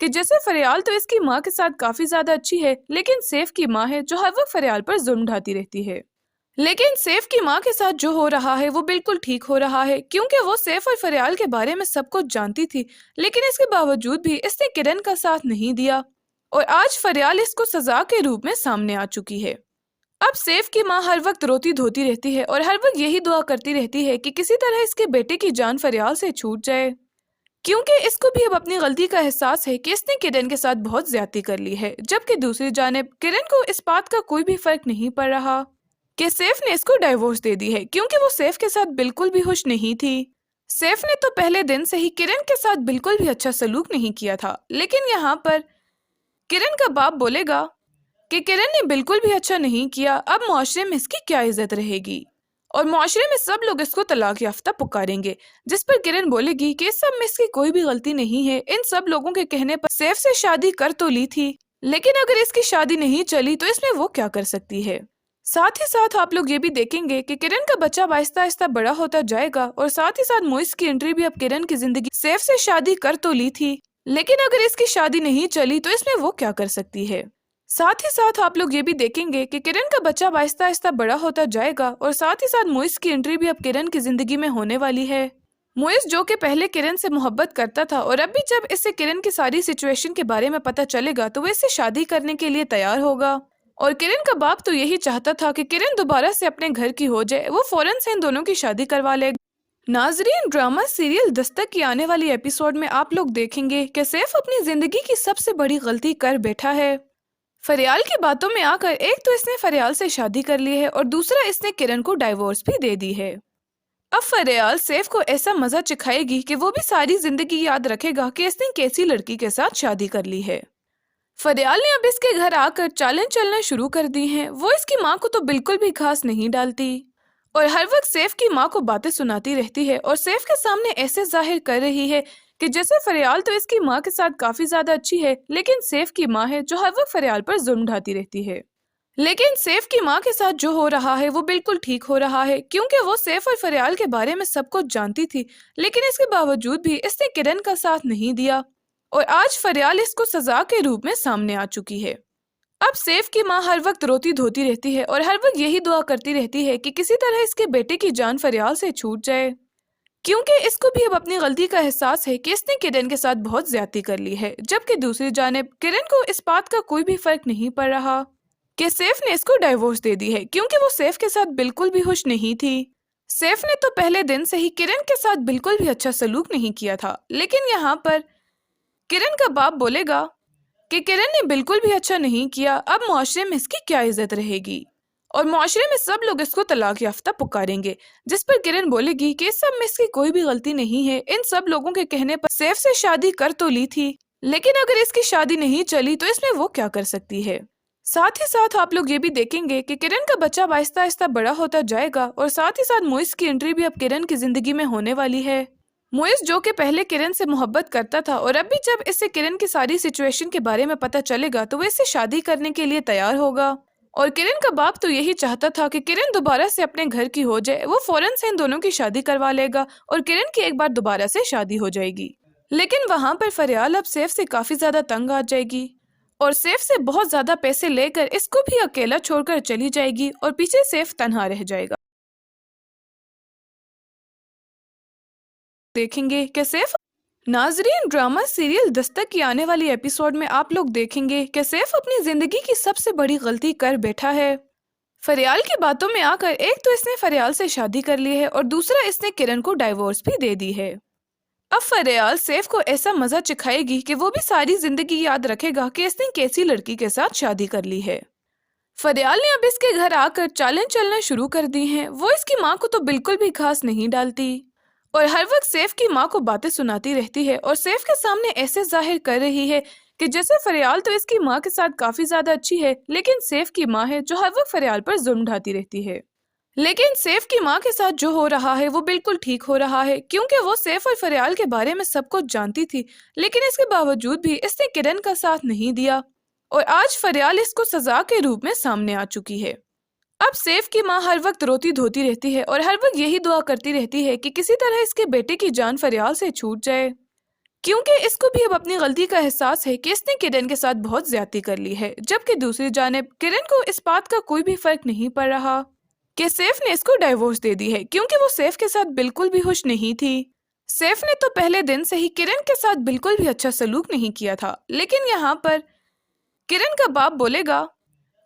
کہ جیسے فریال تو اس کی ماں کے ساتھ کافی زیادہ اچھی ہے، لیکن سیف کی ماں ہے جو ہر وقت فریال پر ظلم ڈھاتی رہتی ہے۔ لیکن سیف کی ماں کے ساتھ جو ہو رہا ہے وہ بالکل ٹھیک ہو رہا ہے، کیونکہ وہ سیف اور فریال کے بارے میں سب کچھ جانتی تھی، لیکن اس کے باوجود بھی اس نے کرن کا ساتھ نہیں دیا، اور آج فریال اس کو سزا کے روپ میں سامنے آ چکی ہے۔ اب سیف کی ماں ہر وقت روتی دھوتی رہتی ہے اور ہر وقت یہی دعا کرتی رہتی ہے کہ کسی طرح اس کے بیٹے کی جان فریال سے چھوٹ جائے، کیونکہ اس کو بھی اب اپنی غلطی کا احساس ہے کہ اس نے کرن کے ساتھ بہت زیادتی کر لی ہے، جبکہ دوسری جانب کرن کو اس بات کا کوئی بھی فرق نہیں پڑ رہا کہ سیف نے اس کو ڈائیورس دے دی ہے، کیونکہ وہ سیف کے ساتھ بالکل بھی خوش نہیں تھی۔ سیف نے تو پہلے دن سے ہی کرن کے ساتھ بالکل بھی اچھا سلوک نہیں کیا تھا، لیکن یہاں پر کرن کا باپ بولے گا کہ کرن نے بالکل بھی اچھا نہیں کیا، اب معاشرے میں اس کی کیا عزت رہے گی، اور معاشرے میں سب لوگ اس کو طلاق یافتہ پکاریں گے، جس پر کرن بولے گی کہ اس سب میں اس کی کوئی بھی غلطی نہیں ہے، ان سب لوگوں کے کہنے پر سیف سے شادی کر تو لی تھی، لیکن اگر اس کی شادی نہیں چلی تو اس میں وہ کیا کر سکتی ہے۔ ساتھ ہی ساتھ آپ لوگ یہ بھی دیکھیں گے کہ کرن کا بچہ آہستہ آہستہ بڑا ہوتا جائے گا، اور ساتھ ہی ساتھ موئس کی انٹری بھی اب کرن کی زندگی سیف سے شادی کر تو لی تھی، لیکن اگر اس کی شادی نہیں چلی تو اس میں وہ کیا کر سکتی ہے۔ ساتھ ہی ساتھ آپ لوگ یہ بھی دیکھیں گے کہ کرن کا بچہ آہستہ آہستہ بڑا ہوتا جائے گا، اور ساتھ ہی ساتھ موئس کی انٹری بھی اب کرن کی زندگی میں ہونے والی ہے۔ موئس جو کہ پہلے کرن سے محبت کرتا تھا، اور اب بھی جب اس سے کرن کی ساری سچویشن کے بارے میں پتہ چلے گا تو وہ اس سے شادی کرنے کے لیے تیار ہوگا، اور کرن کا باپ تو یہی چاہتا تھا کہ کرن دوبارہ سے اپنے گھر کی ہو جائے، وہ فوراً سے ان دونوں کی شادی کروا لے گا۔ ناظرین، ڈرامہ سیریل دستک کی آنے والی ایپیسوڈ میں آپ لوگ دیکھیں گے کہ سیف اپنی زندگی کی سب سے بڑی غلطی کر بیٹھا ہے۔ فریال کی باتوں میں آ کر ایک تو اس نے فریال سے شادی کر لی ہے، اور دوسرا اس نے کرن کو ڈائیورس بھی دے دی ہے۔ اب فریال سیف کو ایسا مزہ چکھائے گی کہ وہ بھی ساری زندگی یاد رکھے گا کہ اس نے کیسی لڑکی کے ساتھ شادی کر لی ہے۔ فریال نے اب اس کے گھر آ کر چالیں چلنا شروع کر دی ہیں، وہ اس کی ماں کو تو بالکل بھی خاص نہیں ڈالتی، اور ہر وقت سیف کی ماں کو باتیں سناتی رہتی ہے، اور سیف کے سامنے ایسے ظاہر کر رہی ہے کہ جیسے فریال تو اس کی ماں کے ساتھ کافی زیادہ اچھی ہے، لیکن سیف کی ماں ہے جو ہر وقت فریال پر ظلم ڈھاتی رہتی ہے۔ لیکن سیف کی ماں کے ساتھ جو ہو رہا ہے وہ بالکل ٹھیک ہو رہا ہے، کیونکہ وہ سیف اور فریال کے بارے میں سب کچھ جانتی تھی، لیکن اس کے باوجود بھی اس نے کرن کا ساتھ نہیں دیا، اور آج فریال اس کو سزا کے روپ میں سامنے آ چکی ہے۔ اب سیف کی ماں ہر وقت روتی دھوتی رہتی ہے اور ہر وقت یہی دعا کرتی رہتی ہے کہ کسی طرح اس کے بیٹے کی جان فریال سے چھوٹ جائے، کیونکہ اس کو بھی اب اپنی غلطی کا احساس ہے کہ اس نے کرن کے ساتھ بہت زیادتی کر لی ہے، جبکہ دوسری جانب کرن کو اس بات کا کوئی بھی فرق نہیں پڑ رہا کہ سیف نے اس کو ڈائیورس دے دی ہے، کیونکہ وہ سیف کے ساتھ بالکل بھی خوش نہیں تھی۔ سیف نے تو پہلے دن سے ہی کرن کے ساتھ بالکل بھی اچھا سلوک نہیں کیا تھا، لیکن یہاں پر کرن کا باپ بولے گا کہ کرن نے بالکل بھی اچھا نہیں کیا، اب معاشرے میں اس کی کیا عزت رہے گی، اور معاشرے میں سب لوگ اس کو طلاق یافتہ پکاریں گے، جس پر کرن بولے گی کہ اس سب میں اس کی کوئی بھی غلطی نہیں ہے، ان سب لوگوں کے کہنے پر سیف سے شادی کر تو لی تھی، لیکن اگر اس کی شادی نہیں چلی تو اس میں وہ کیا کر سکتی ہے۔ ساتھ ہی ساتھ آپ لوگ یہ بھی دیکھیں گے کہ کرن کا بچہ آہستہ آہستہ بڑا ہوتا جائے گا، اور ساتھ ہی ساتھ موئس کی انٹری بھی اب کرن کی زندگی میں ہونے والی ہے۔ موئس جو کہ پہلے کرن سے محبت کرتا تھا، اور اب بھی جب اس سے کرن کی ساری سچویشن کے بارے میں پتہ چلے گا تو وہ اس سے شادی کرنے کے لیے تیار ہوگا، اور کرن کا باپ تو یہی چاہتا تھا کہ کرن دوبارہ سے اپنے گھر کی ہو جائے، وہ فوراً سے ان دونوں کی شادی کروا لے گا، اور کرن کی ایک بار دوبارہ سے شادی ہو جائے گی۔ لیکن وہاں پر فریال اب سیف سے کافی زیادہ تنگ آ جائے گی، اور سیف سے بہت زیادہ پیسے لے کر اس کو بھی اکیلا چھوڑ کر چلی جائے گی، اور پیچھے سیف تنہا رہ جائے گا۔ دیکھیں گے کہ سیف ناظرین، ڈرامہ سیریل دستک کی آنے والی ایپیسوڈ میں آپ لوگ دیکھیں گے کہ سیف اپنی زندگی کی سب سے بڑی غلطی کر بیٹھا ہے۔ فریال کی باتوں میں آ کر ایک تو اس نے فریال سے شادی کر لی ہے، اور دوسرا اس نے کرن کو ڈائیورس بھی دے دی ہے۔ اب فریال سیف کو ایسا مزہ چکھائے گی کہ وہ بھی ساری زندگی یاد رکھے گا کہ اس نے کیسی لڑکی کے ساتھ شادی کر لی ہے۔ فریال نے اب اس کے گھر آ کر چالیں چلنا شروع کر دی ہیں، وہ اس کی ماں کو تو بالکل بھی خاص نہیں ڈالتی، اور ہر وقت سیف کی ماں کو باتیں سناتی رہتی ہے، اور سیف کے سامنے ایسے ظاہر کر رہی ہے کہ جیسے فریال تو اس کی ماں کے ساتھ کافی زیادہ اچھی ہے، لیکن سیف کی ماں ہے جو ہر وقت فریال پر ظلم ڈھاتی رہتی ہے۔ لیکن سیف کی ماں کے ساتھ جو ہو رہا ہے وہ بالکل ٹھیک ہو رہا ہے، کیونکہ وہ سیف اور فریال کے بارے میں سب کچھ جانتی تھی، لیکن اس کے باوجود بھی اس نے کرن کا ساتھ نہیں دیا، اور آج فریال اس کو سزا کے روپ میں سامنے آ چکی ہے۔ اب سیف کی ماں ہر وقت روتی دھوتی رہتی ہے اور ہر وقت یہی دعا کرتی رہتی ہے کہ کسی طرح اس کے بیٹے کی جان فریال سے چھوٹ جائے، کیونکہ اس کو بھی اب اپنی غلطی کا احساس ہے کہ اس نے کرن کے ساتھ بہت زیادتی کر لی ہے، جبکہ دوسری جانب کرن کو اس بات کا کوئی بھی فرق نہیں پڑ رہا کہ سیف نے اس کو ڈائیورس دے دی ہے، کیونکہ وہ سیف کے ساتھ بالکل بھی خوش نہیں تھی۔ سیف نے تو پہلے دن سے ہی کرن کے ساتھ بالکل بھی اچھا سلوک نہیں کیا تھا، لیکن یہاں پر کرن کا باپ بولے گا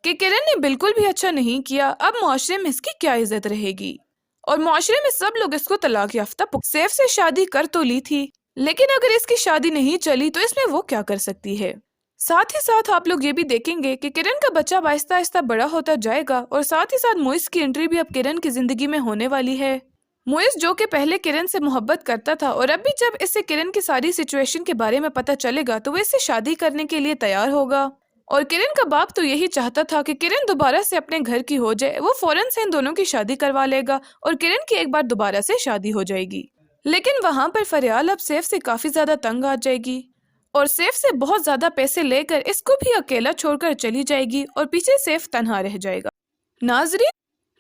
کہ کرن نے بالکل بھی اچھا نہیں کیا، اب معاشرے میں اس کی کیا عزت رہے گی، اور معاشرے میں سب لوگ اس کو طلاق یافتہ سیف سے شادی کر تو لی تھی، لیکن اگر اس کی شادی نہیں چلی تو اس میں وہ کیا کر سکتی ہے۔ ساتھ ہی ساتھ آپ لوگ یہ بھی دیکھیں گے کہ کرن کا بچہ آہستہ آہستہ بڑا ہوتا جائے گا، اور ساتھ ہی ساتھ موئس کی انٹری بھی اب کرن کی زندگی میں ہونے والی ہے۔ موئس جو کہ پہلے کرن سے محبت کرتا تھا، اور اب بھی جب اس سے کرن کی ساری سچویشن کے بارے میں پتہ چلے گا تو وہ اس سے شادی کرنے کے لیے تیار ہوگا، اور کرن کا باپ تو یہی چاہتا تھا کہ کرن دوبارہ سے اپنے گھر کی ہو جائے، وہ فوراً سے ان دونوں کی شادی کروا لے گا اور کرن کی ایک بار دوبارہ سے شادی ہو جائے گی۔ لیکن وہاں پر فریال اب سیف سے کافی زیادہ تنگ آ جائے گی، اور سیف سے بہت زیادہ پیسے لے کر اس کو بھی اکیلا چھوڑ کر چلی جائے گی، اور پیچھے سیف تنہا رہ جائے گا۔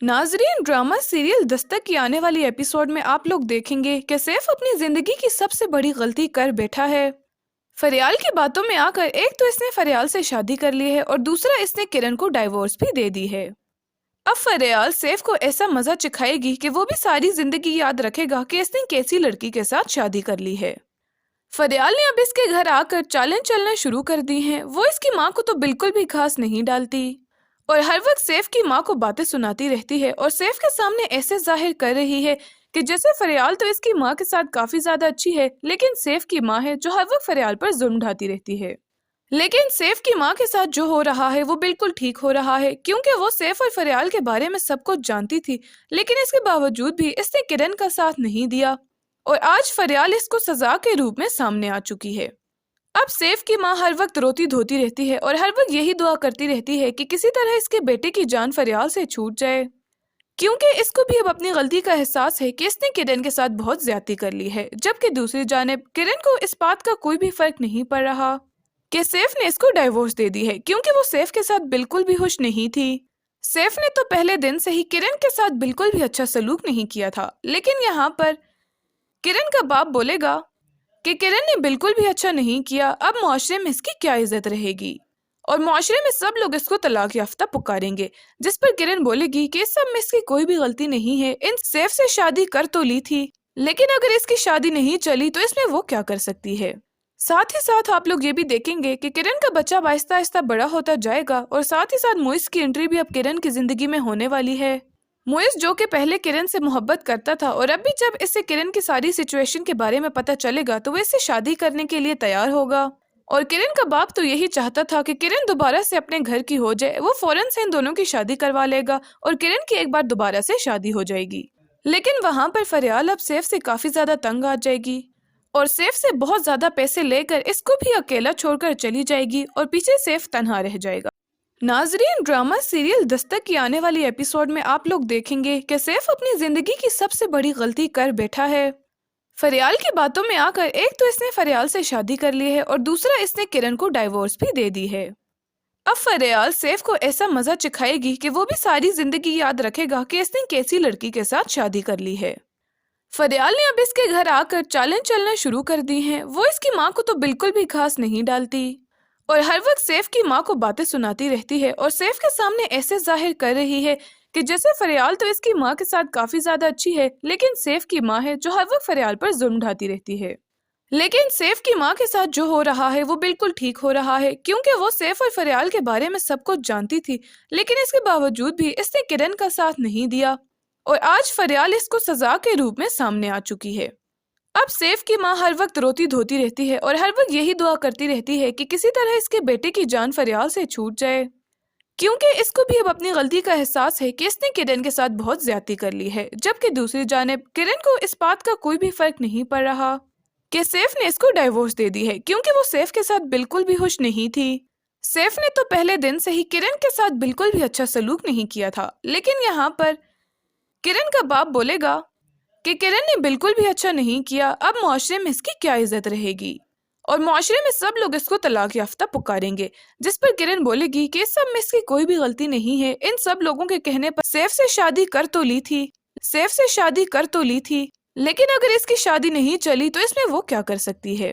ناظرین ڈرامہ سیریل دستک کی آنے والی ایپیسوڈ میں آپ لوگ دیکھیں گے کہ سیف اپنی زندگی کی سب سے بڑی غلطی کر بیٹھا ہے۔ فریال کی باتوں میں آ کر ایک تو اس نے فریال سے شادی کر لی ہے، اور دوسرا اس نے کرن کو ڈائیورس بھی دے دی ہے۔ اب فریال سیف کو ایسا مزہ چکھائے گی کہ وہ بھی ساری زندگی یاد رکھے گا کہ اس نے کیسی لڑکی کے ساتھ شادی کر لی ہے۔ فریال نے اب اس کے گھر آ کر چالیں چلنا شروع کر دی ہیں، وہ اس کی ماں کو تو بالکل بھی خاص نہیں ڈالتی، اور ہر وقت سیف کی ماں کو باتیں سناتی رہتی ہے، اور سیف کے سامنے ایسے ظاہر کر رہی ہے کہ جیسے فریال تو اس کی ماں کے ساتھ کافی زیادہ اچھی ہے، لیکن سیف کی ماں ہے جو ہر وقت فریال پر ظلم ڈھاتی رہتی ہے۔ لیکن سیف کی ماں کے ساتھ جو ہو رہا ہے وہ بالکل ٹھیک ہو رہا ہے، کیونکہ وہ سیف اور فریال کے بارے میں سب کچھ جانتی تھی، لیکن اس کے باوجود بھی اس نے کرن کا ساتھ نہیں دیا، اور آج فریال اس کو سزا کے روپ میں سامنے آ چکی ہے۔ اب سیف کی ماں ہر وقت روتی دھوتی رہتی ہے، اور ہر وقت یہی دعا کرتی رہتی ہے کہ کسی طرح اس کے بیٹے کی جان فریال سے چھوٹ جائے، کیونکہ اس کو بھی اب اپنی غلطی کا احساس ہے کہ اس نے کرن کے ساتھ بہت زیادتی کر لی ہے، جبکہ دوسری جانب کرن کو اس بات کا کوئی بھی فرق نہیں پڑ رہا کہ سیف نے اس کو ڈائیورس دے دی ہے، کیونکہ وہ سیف کے ساتھ بالکل بھی خوش نہیں تھی۔ سیف نے تو پہلے دن سے ہی کرن کے ساتھ بالکل بھی اچھا سلوک نہیں کیا تھا، لیکن یہاں پر کرن کا باپ بولے گا کہ کرن نے بالکل بھی اچھا نہیں کیا، اب معاشرے میں اس کی کیا عزت رہے گی، اور معاشرے میں سب لوگ اس کو طلاق یافتہ پکاریں گے، جس پر کرن بولے گی کہ اس سب میں اس کی کوئی بھی غلطی نہیں ہے، ان سیف سے شادی کر تو لی تھی، لیکن اگر اس کی شادی نہیں چلی تو اس میں وہ کیا کر سکتی ہے۔ ساتھ ہی ساتھ آپ لوگ یہ بھی دیکھیں گے کہ کرن کا بچہ آہستہ آہستہ بڑا ہوتا جائے گا، اور ساتھ ہی ساتھ موئس کی انٹری بھی اب کرن کی زندگی میں ہونے والی ہے۔ موئس جو کہ پہلے کرن سے محبت کرتا تھا، اور اب بھی جب اس سے کرن کی ساری سچویشن کے بارے میں پتہ چلے گا تو وہ اس سے شادی کرنے کے لیے تیار ہوگا، اور کرن کا باپ تو یہی چاہتا تھا کہ کرن دوبارہ سے اپنے گھر کی ہو جائے، وہ فوراً سے ان دونوں کی شادی کروا لے گا، اور کرن کی ایک بار دوبارہ سے شادی ہو جائے گی۔ لیکن وہاں پر فریال اب سیف سے کافی زیادہ تنگ آ جائے گی، اور سیف سے بہت زیادہ پیسے لے کر اس کو بھی اکیلا چھوڑ کر چلی جائے گی، اور پیچھے سیف تنہا رہ جائے گا۔ ناظرین ڈرامہ سیریل دستک کی آنے والی ایپیسوڈ میں آپ لوگ دیکھیں گے کہ سیف اپنی زندگی کی سب سے بڑی غلطی کر بیٹھا ہے۔ فریال کی باتوں میں آ کر ایک تو اس نے فریال سے شادی کر لی ہے، اور دوسرا اس نے کرن کو ڈائیورس بھی دے دی ہے۔ اب فریال سیف کو ایسا مزہ چکھائے گی کہ وہ بھی ساری زندگی یاد رکھے گا کہ اس نے کیسی لڑکی کے ساتھ شادی کر لی ہے۔ فریال نے اب اس کے گھر آ کر چالیں چلنا شروع کر دی ہیں، وہ اس کی ماں کو تو بالکل بھی خاص نہیں ڈالتی، اور ہر وقت سیف کی ماں کو باتیں سناتی رہتی ہے، اور سیف کے سامنے ایسے ظاہر کر رہی ہے کہ جیسے فریال تو اس کی ماں کے ساتھ کافی زیادہ اچھی ہے، لیکن سیف کی ماں ہے جو ہر وقت فریال پر ظلم ڈھاتی رہتی ہے۔ لیکن سیف کی ماں کے ساتھ جو ہو رہا ہے وہ بالکل ٹھیک ہو رہا ہے، کیونکہ وہ سیف اور فریال کے بارے میں سب کچھ جانتی تھی، لیکن اس کے باوجود بھی اس نے کرن کا ساتھ نہیں دیا، اور آج فریال اس کو سزا کے روپ میں سامنے آ چکی ہے۔ اب سیف کی ماں ہر وقت روتی دھوتی رہتی ہے، اور ہر وقت یہی دعا کرتی رہتی ہے کہ کسی طرح اس کے بیٹے کی جان فریال سے چھوٹ جائے، کیونکہ اس کو بھی اب اپنی غلطی کا احساس ہے کہ اس نے کرن کے ساتھ بہت زیادتی کر لی ہے، جبکہ دوسری جانب کرن کو اس بات کا کوئی بھی فرق نہیں پڑ رہا کہ سیف نے اس کو ڈائیورس دے دی ہے، کیونکہ وہ سیف کے ساتھ بالکل بھی خوش نہیں تھی۔ سیف نے تو پہلے دن سے ہی کرن کے ساتھ بالکل بھی اچھا سلوک نہیں کیا تھا، لیکن یہاں پر کرن کا باپ بولے گا کہ کرن نے بالکل بھی اچھا نہیں کیا، اب معاشرے میں اس کی کیا عزت رہے گی، اور معاشرے میں سب لوگ اس کو طلاق یافتہ پکاریں گے، جس پر کرن بولے گی کہ اس سب میں اس کی کوئی بھی غلطی نہیں ہے، ان سب لوگوں کے کہنے پر سیف سے شادی کر تو لی تھی، لیکن اگر اس کی شادی نہیں چلی تو اس میں وہ کیا کر سکتی ہے۔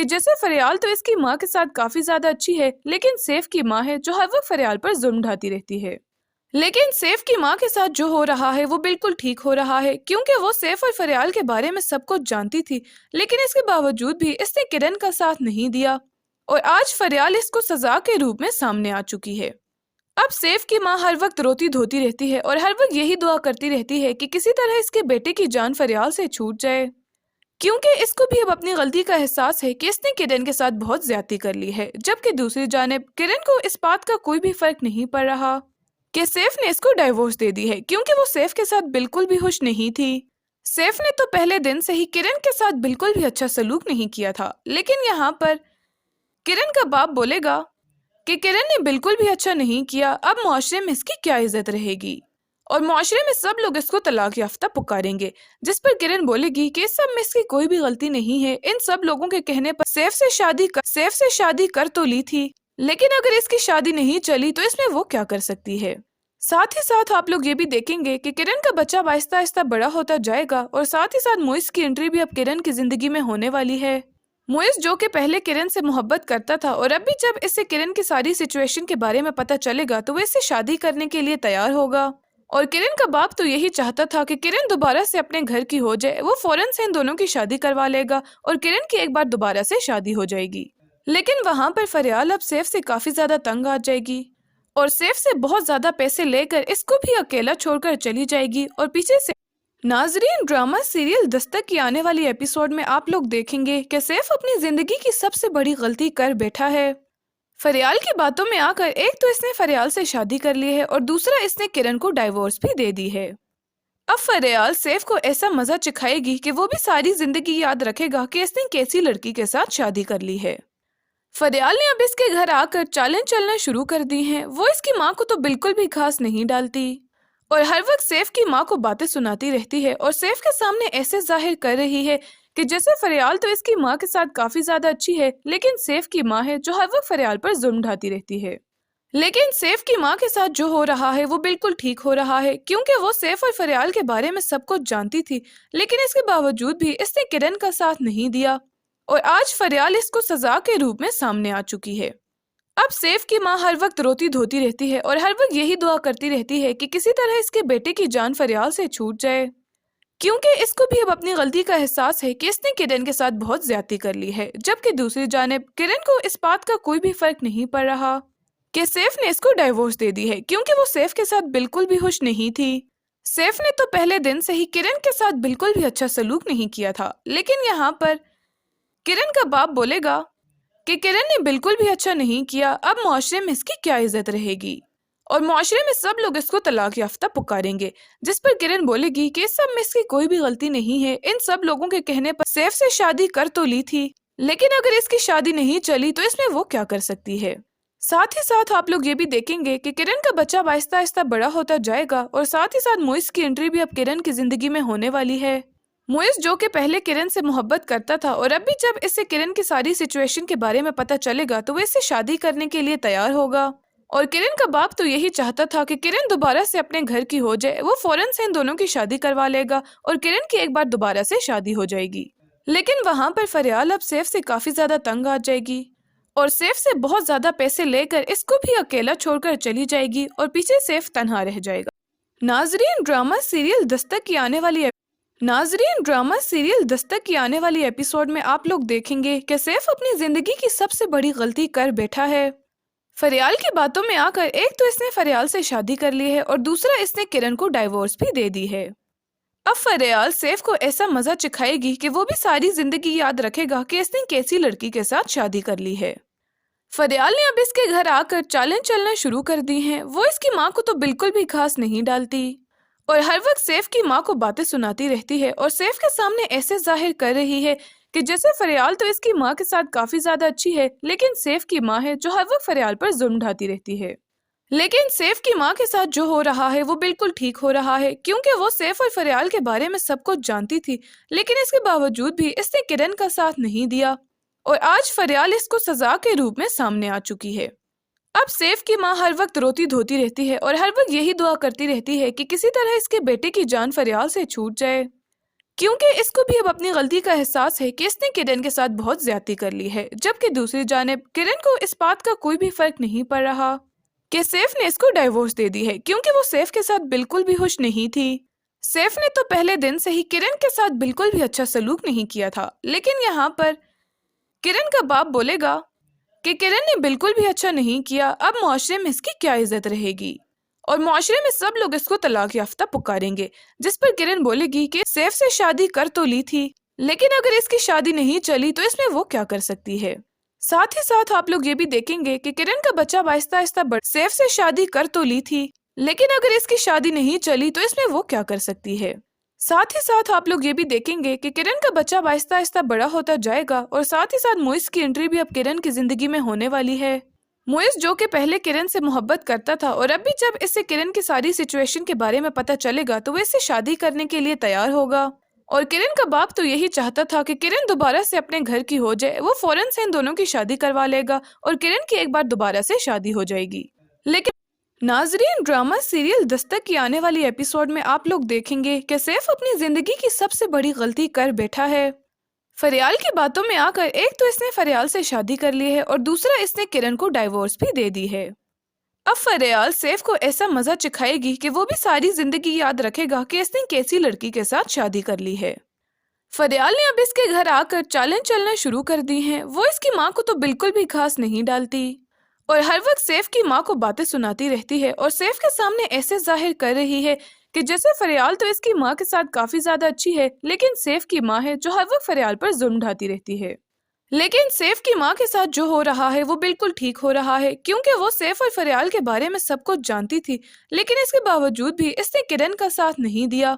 کہ جیسے فریال تو اس کی ماں کے ساتھ کافی زیادہ اچھی ہے، لیکن سیف کی ماں ہے جو ہر وقت فریال پر ظلم ڈھاتی رہتی ہے۔ لیکن سیف کی ماں کے ساتھ جو ہو رہا ہے وہ بالکل ٹھیک ہو رہا ہے، کیونکہ وہ سیف اور فریال کے بارے میں سب کچھ جانتی تھی، لیکن اس کے باوجود بھی اس نے کرن کا ساتھ نہیں دیا، اور آج فریال اس کو سزا کے روپ میں سامنے آ چکی ہے۔ اب سیف کی ماں ہر وقت روتی دھوتی رہتی ہے اور ہر وقت یہی دعا کرتی رہتی ہے کہ کسی طرح اس کے بیٹے کی جان فریال سے چھوٹ جائے، کیونکہ اس کو بھی اب اپنی غلطی کا احساس ہے کہ اس نے کرن کے ساتھ بہت زیادتی کر لی ہے، جبکہ دوسری جانب کرن کو اس بات کا کوئی بھی فرق نہیں پڑ رہا کہ سیف نے اس کو ڈائیورس دے دی ہے، کیونکہ وہ سیف کے ساتھ بالکل بھی خوش نہیں تھی۔ سیف نے تو پہلے دن سے ہی کرن کے ساتھ بالکل بھی اچھا سلوک نہیں کیا تھا، لیکن یہاں پر کرن کا باپ بولے گا کہ کرن نے بالکل بھی اچھا نہیں کیا، اب معاشرے میں اس کی کیا عزت رہے گی، اور معاشرے میں سب لوگ اس کو طلاق یافتہ پکاریں گے، جس پر کرن بولے گی کہ اس سب میں اس کی کوئی بھی غلطی نہیں ہے، ان سب لوگوں کے کہنے پر سیف سے شادی کر تو لی تھی، لیکن اگر اس کی شادی نہیں چلی تو اس میں وہ کیا کر سکتی ہے۔ ساتھ ہی ساتھ آپ لوگ یہ بھی دیکھیں گے کہ کرن کا بچہ آہستہ آہستہ بڑا ہوتا جائے گا، اور ساتھ ہی ساتھ موئس کی انٹری بھی اب کرن کی زندگی میں ہونے والی ہے۔ موئس جو کہ پہلے کرن سے محبت کرتا تھا، اور اب بھی جب اسے کرن کی ساری سچویشن کے بارے میں پتہ چلے گا تو وہ اس سے شادی کرنے کے لیے تیار ہوگا، اور کرن کا باپ تو یہی چاہتا تھا کہ کرن دوبارہ سے اپنے گھر کی ہو جائے، وہ فوراً سے ان دونوں کی شادی کروا لے گا اور کرن کی ایک بار دوبارہ سے شادی ہو جائے گی۔ لیکن وہاں پر فریال اب سیف سے کافی زیادہ تنگ آ جائے گی، اور سیف سے بہت زیادہ پیسے لے کر اس کو بھی اکیلا چھوڑ کر چلی جائے گی، اور پیچھے سے ناظرین ڈرامہ سیریل دستک کی آنے والی ایپیسوڈ میں آپ لوگ دیکھیں گے کہ سیف اپنی زندگی کی سب سے بڑی غلطی کر بیٹھا ہے۔ فریال کی باتوں میں آ کر ایک تو اس نے فریال سے شادی کر لی ہے، اور دوسرا اس نے کرن کو ڈائیورس بھی دے دی ہے۔ اب فریال سیف کو ایسا مزہ چکھائے گی کہ وہ بھی ساری زندگی یاد رکھے گا کہ اس نے کیسی لڑکی کے ساتھ شادی کر لی ہے۔ فریال نے اب اس کے گھر آ کر چالیں چلنا شروع کر دی ہیں، وہ اس کی ماں کو تو بالکل بھی خاص نہیں ڈالتی، اور ہر وقت سیف کی ماں کو باتیں سناتی رہتی ہے، اور سیف کے سامنے ایسے ظاہر کر رہی ہے کہ جیسے فریال تو اس کی ماں کے ساتھ کافی زیادہ اچھی ہے، لیکن سیف کی ماں ہے جو ہر وقت فریال پر ظلم ڈھاتی رہتی ہے۔ لیکن سیف کی ماں کے ساتھ جو ہو رہا ہے وہ بالکل ٹھیک ہو رہا ہے، کیونکہ وہ سیف اور فریال کے بارے میں سب کچھ جانتی تھی، لیکن اس کے باوجود بھی اس نے کرن کا ساتھ نہیں دیا، اور آج فریال اس کو سزا کے روپ میں سامنے آ چکی ہے۔ اب سیف کی ماں ہر وقت روتی دھوتی رہتی ہے اور ہر وقت یہی دعا کرتی رہتی ہے کہ کسی طرح اس کے بیٹے کی جان فریال سے چھوٹ جائے، کیونکہ اس کو بھی اب اپنی غلطی کا احساس ہے کہ اس نے کرن کے ساتھ بہت زیادتی کر لی ہے، جبکہ دوسری جانب کرن کو اس بات کا کوئی بھی فرق نہیں پڑ رہا کہ سیف نے اس کو ڈائیورس دے دی ہے، کیونکہ وہ سیف کے ساتھ بالکل بھی خوش نہیں تھی۔ سیف نے تو پہلے دن سے ہی کرن کے ساتھ بالکل بھی اچھا سلوک نہیں کیا تھا، لیکن یہاں پر کرن کا باپ بولے گا کہ کرن نے بالکل بھی اچھا نہیں کیا، اب معاشرے میں اس کی کیا عزت رہے گی، اور معاشرے میں سب لوگ اس کو طلاق یافتہ پکاریں گے، جس پر کرن بولے گی کہ اس سب میں اس کی کوئی بھی غلطی نہیں ہے، ان سب لوگوں کے کہنے پر سیف سے شادی کر تو لی تھی، لیکن اگر اس کی شادی نہیں چلی تو اس میں وہ کیا کر سکتی ہے۔ ساتھ ہی ساتھ آپ لوگ یہ بھی دیکھیں گے کہ کرن کا بچہ آہستہ آہستہ بڑا ہوتا جائے گا، اور ساتھ ہی ساتھ موئس کی انٹری بھی اب کرن کی زندگی میں ہونے والی ہے۔ موئس جو کہ پہلے کرن سے محبت کرتا تھا، اور اب بھی جب اس سے کرن کی ساری سچویشن کے بارے میں پتہ چلے گا تو وہ اس سے شادی کرنے کے لیے تیار ہوگا، اور کرن کا باپ تو یہی چاہتا تھا کہ کرن دوبارہ سے اپنے گھر کی ہو جائے، وہ فوراً سے ان دونوں کی شادی کروا لے گا اور کرن کی ایک بار دوبارہ سے شادی ہو جائے گی۔ لیکن وہاں پر فریال اب سیف سے کافی زیادہ تنگ آ جائے گی، اور سیف سے بہت زیادہ پیسے لے کر اس کو بھی اکیلا چھوڑ کر چلی جائے گی، اور پیچھے سیف تنہا رہ جائے گا۔ ناظرین ڈرامہ سیریل دستک کی آنے والی ایپیسوڈ میں آپ لوگ دیکھیں گے کہ سیف اپنی زندگی کی سب سے بڑی غلطی کر بیٹھا ہے۔ فریال کی باتوں میں آ کر ایک تو اس نے فریال سے شادی کر لی ہے، اور دوسرا اس نے کرن کو ڈائیورس بھی دے دی ہے۔ اب فریال سیف کو ایسا مزہ چکھائے گی کہ وہ بھی ساری زندگی یاد رکھے گا کہ اس نے کیسی لڑکی کے ساتھ شادی کر لی ہے۔ فریال نے اب اس کے گھر آ کر چالیں چلنا شروع کر دی ہیں، وہ اس کی ماں کو تو بالکل بھی خاص نہیں ڈالتی، اور ہر وقت سیف کی ماں کو باتیں سناتی رہتی ہے، اور سیف کے سامنے ایسے ظاہر کر رہی ہے کہ جیسے فریال تو اس کی ماں کے ساتھ کافی زیادہ اچھی ہے، لیکن سیف کی ماں ہے جو ہر وقت فریال پر ظلم ڈھاتی رہتی ہے۔ لیکن سیف کی ماں کے ساتھ جو ہو رہا ہے وہ بالکل ٹھیک ہو رہا ہے، کیونکہ وہ سیف اور فریال کے بارے میں سب کچھ جانتی تھی، لیکن اس کے باوجود بھی اس نے کرن کا ساتھ نہیں دیا، اور آج فریال اس کو سزا کے روپ میں سامنے آ چکی ہے۔ اب سیف کی ماں ہر وقت روتی دھوتی رہتی ہے اور ہر وقت یہی دعا کرتی رہتی ہے کہ کسی طرح اس کے بیٹے کی جان فریال سے چھوٹ جائے، کیونکہ اس کو بھی اب اپنی غلطی کا احساس ہے کہ اس نے کرن کے ساتھ بہت زیادتی کر لی ہے، جبکہ دوسری جانب کرن کو اس بات کا کوئی بھی فرق نہیں پڑ رہا کہ سیف نے اس کو ڈائیورس دے دی ہے، کیونکہ وہ سیف کے ساتھ بالکل بھی خوش نہیں تھی۔ سیف نے تو پہلے دن سے ہی کرن کے ساتھ بالکل بھی اچھا سلوک نہیں کیا تھا، لیکن یہاں پر کرن کا باپ بولے گا کہ کرن نے بالکل بھی اچھا نہیں کیا، اب معاشرے میں اس کی کیا عزت رہے گی، اور معاشرے میں سب لوگ اس کو طلاق یافتہ پکاریں گے، جس پر کرن بولے گی کہ سیف سے شادی کر تو لی تھی، لیکن اگر اس کی شادی نہیں چلی تو اس میں وہ کیا کر سکتی ہے۔ ساتھ ہی ساتھ آپ لوگ یہ بھی دیکھیں گے کہ کرن کا بچہ آہستہ آہستہ سیف سے شادی کر تو لی تھی، لیکن اگر اس کی شادی نہیں چلی تو اس میں وہ کیا کر سکتی ہے۔ ساتھ ہی ساتھ آپ لوگ یہ بھی دیکھیں گے کہ کرن کا بچہ آہستہ آہستہ بڑا ہوتا جائے گا، اور ساتھ ہی ساتھ موئز کی انٹری بھی اب کرن کی زندگی میں ہونے والی ہے۔ موئز جو کہ پہلے کرن سے محبت کرتا تھا، اور اب بھی جب اس سے کرن کی ساری سچویشن کے بارے میں پتہ چلے گا تو وہ اس سے شادی کرنے کے لیے تیار ہوگا، اور کرن کا باپ تو یہی چاہتا تھا کہ کرن دوبارہ سے اپنے گھر کی ہو جائے، وہ فوراً سے ان دونوں کی شادی کروا لے گا اور کرن کی ایک بار دوبارہ سے شادی ہو جائے گی۔ لیکن ناظرین، ڈرامہ سیریل دستک کی آنے والی ایپیسوڈ میں آپ لوگ دیکھیں گے کہ سیف اپنی زندگی کی سب سے بڑی غلطی کر بیٹھا ہے۔ فریال کی باتوں میں آ کر ایک تو اس نے فریال سے شادی کر لی ہے، اور دوسرا اس نے کرن کو ڈائیورس بھی دے دی ہے۔ اب فریال سیف کو ایسا مزہ چکھائے گی کہ وہ بھی ساری زندگی یاد رکھے گا کہ اس نے کیسی لڑکی کے ساتھ شادی کر لی ہے۔ فریال نے اب اس کے گھر آ کر چالیں چلنا شروع کر دی ہیں، وہ اس کی ماں کو تو بالکل بھی خاص نہیں ڈالتی، اور ہر وقت سیف کی ماں کو باتیں سناتی رہتی ہے، اور سیف کے سامنے ایسے ظاہر کر رہی ہے کہ جیسے فریال تو اس کی ماں کے ساتھ کافی زیادہ اچھی ہے، لیکن سیف کی ماں ہے جو ہر وقت فریال پر ظلم ڈھاتی رہتی ہے۔ لیکن سیف کی ماں کے ساتھ جو ہو رہا ہے وہ بالکل ٹھیک ہو رہا ہے، کیونکہ وہ سیف اور فریال کے بارے میں سب کچھ جانتی تھی، لیکن اس کے باوجود بھی اس نے کرن کا ساتھ نہیں دیا،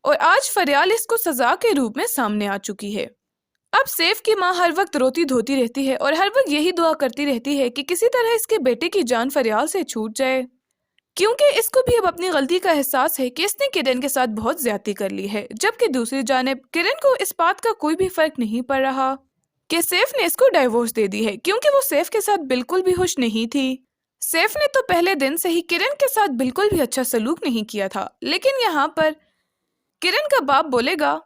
اور آج فریال اس کو سزا کے روپ میں سامنے آ چکی ہے۔ اب سیف کی ماں ہر وقت روتی دھوتی رہتی ہے، اور ہر وقت یہی دعا کرتی رہتی ہے کہ کسی طرح اس کے بیٹے کی جان فریال سے چھوٹ جائے، کیونکہ اس کو بھی اب اپنی غلطی کا احساس ہے کہ اس نے کرن کے ساتھ بہت زیادتی کر لی ہے، جبکہ دوسری جانب کرن کو اس بات کا کوئی بھی فرق نہیں پڑ رہا کہ سیف نے اس کو ڈائیورس دے دی ہے، کیونکہ وہ سیف کے ساتھ بالکل بھی خوش نہیں تھی۔ سیف نے تو پہلے دن سے ہی کرن کے ساتھ بالکل بھی اچھا سلوک نہیں کیا تھا، لیکن یہاں پر کرن کا باپ بولے گا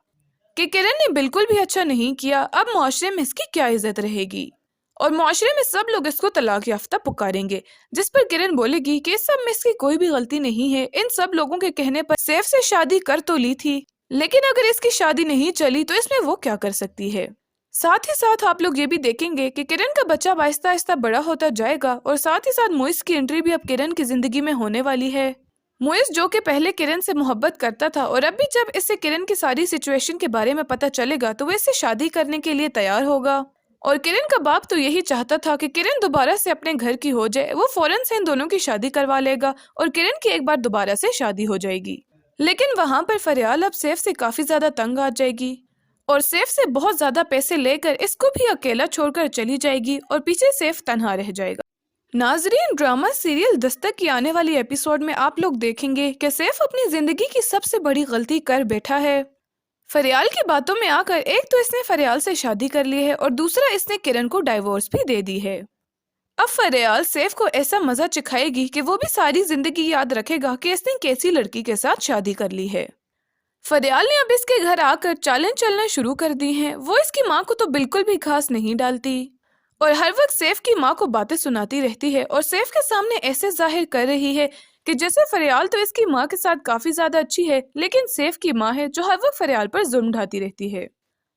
کہ کرن نے بالکل بھی اچھا نہیں کیا، اب معاشرے میں اس کی کیا عزت رہے گی، اور معاشرے میں سب لوگ اس کو طلاق یافتہ پکاریں گے، جس پر کرن بولے گی کہ اس سب میں اس کی کوئی بھی غلطی نہیں ہے، ان سب لوگوں کے کہنے پر سیف سے شادی کر تو لی تھی، لیکن اگر اس کی شادی نہیں چلی تو اس میں وہ کیا کر سکتی ہے۔ ساتھ ہی ساتھ آپ لوگ یہ بھی دیکھیں گے کہ کرن کا بچہ آہستہ آہستہ بڑا ہوتا جائے گا، اور ساتھ ہی ساتھ موئز کی انٹری بھی اب کرن کی زندگی میں ہونے والی ہے۔ موئز جو کہ پہلے کرن سے محبت کرتا تھا، اور اب بھی جب اس سے کرن کی ساری سچویشن کے بارے میں پتہ چلے گا تو وہ اس سے شادی کرنے کے لیے تیار ہوگا، اور کرن کا باپ تو یہی چاہتا تھا کہ کرن دوبارہ سے اپنے گھر کی ہو جائے، وہ فوراً سے ان دونوں کی شادی کروا لے گا اور کرن کی ایک بار دوبارہ سے شادی ہو جائے گی۔ لیکن وہاں پر فریال اب سیف سے کافی زیادہ تنگ آ جائے گی، اور سیف سے بہت زیادہ پیسے لے کر اس کو بھی اکیلا چھوڑ کر چلی جائے گی، اور پیچھے سیف تنہا رہ جائے گا۔ ناظرین، ڈرامہ سیریل دستک کی آنے والی ایپیسوڈ میں آپ لوگ دیکھیں گے کہ سیف اپنی زندگی کی سب سے بڑی غلطی کر بیٹھا ہے۔ فریال کی باتوں میں آ کر ایک تو اس نے فریال سے شادی کر لی ہے، اور دوسرا اس نے کرن کو ڈائیورس بھی دے دی ہے۔ اب فریال سیف کو ایسا مزہ چکھائے گی کہ وہ بھی ساری زندگی یاد رکھے گا کہ اس نے کیسی لڑکی کے ساتھ شادی کر لی ہے۔ فریال نے اب اس کے گھر آ کر چالیں چلنا شروع کر دی ہیں، وہ اس کی ماں کو تو بالکل بھی خاص نہیں ڈالتی، اور ہر وقت سیف کی ماں کو باتیں سناتی رہتی ہے، اور سیف کے سامنے ایسے ظاہر کر رہی ہے کہ جیسے فریال تو اس کی ماں کے ساتھ کافی زیادہ اچھی ہے، لیکن سیف کی ماں ہے جو ہر وقت فریال پر ظلم ڈھاتی رہتی ہے۔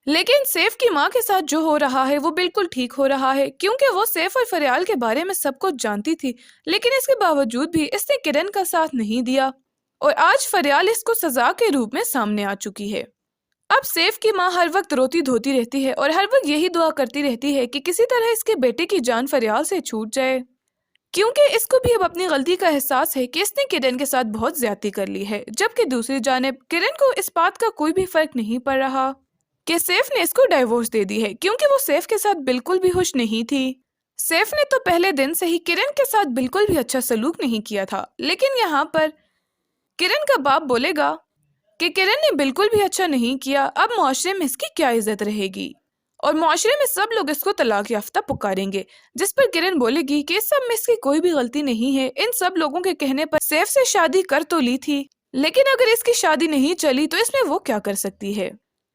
لیکن سیف کی ماں کے ساتھ جو ہو رہا ہے وہ بالکل ٹھیک ہو رہا ہے، کیونکہ وہ سیف اور فریال کے بارے میں سب کچھ جانتی تھی، لیکن اس کے باوجود بھی اس نے کرن کا ساتھ نہیں دیا، اور آج فریال اس کو سزا کے روپ میں سامنے آ چکی ہے۔ اب سیف کی ماں ہر وقت روتی دھوتی رہتی ہے، اور ہر وقت یہی دعا کرتی رہتی ہے کہ کسی طرح اس کے بیٹے کی جان فریال سے چھوٹ جائے، کیونکہ اس کو بھی اب اپنی غلطی کا احساس ہے کہ اس نے کرن کے ساتھ بہت زیادتی کر لی ہے، جبکہ دوسری جانب کرن کو اس بات کا کوئی بھی فرق نہیں پڑ رہا کہ سیف نے اس کو ڈائیورس دے دی ہے، کیونکہ وہ سیف کے ساتھ بالکل بھی خوش نہیں تھی۔ سیف نے تو پہلے دن سے ہی کرن کے ساتھ بالکل بھی اچھا سلوک نہیں کیا تھا، لیکن یہاں پر کرن کا باپ بولے گا کہ کرن نے بالکل بھی اچھا نہیں کیا، اب معاشرے میں اس کی کیا عزت رہے گی، اور معاشرے میں سب لوگ اس کو طلاق یافتہ پکاریں گے، جس پر کرن بولے گی کہ اس سب میں اس کی کوئی بھی غلطی نہیں ہے، ان سب لوگوں کے کہنے پر سیف سے شادی کر تو لی تھی، لیکن اگر اس کی شادی نہیں چلی تو اس میں وہ کیا کر سکتی ہے۔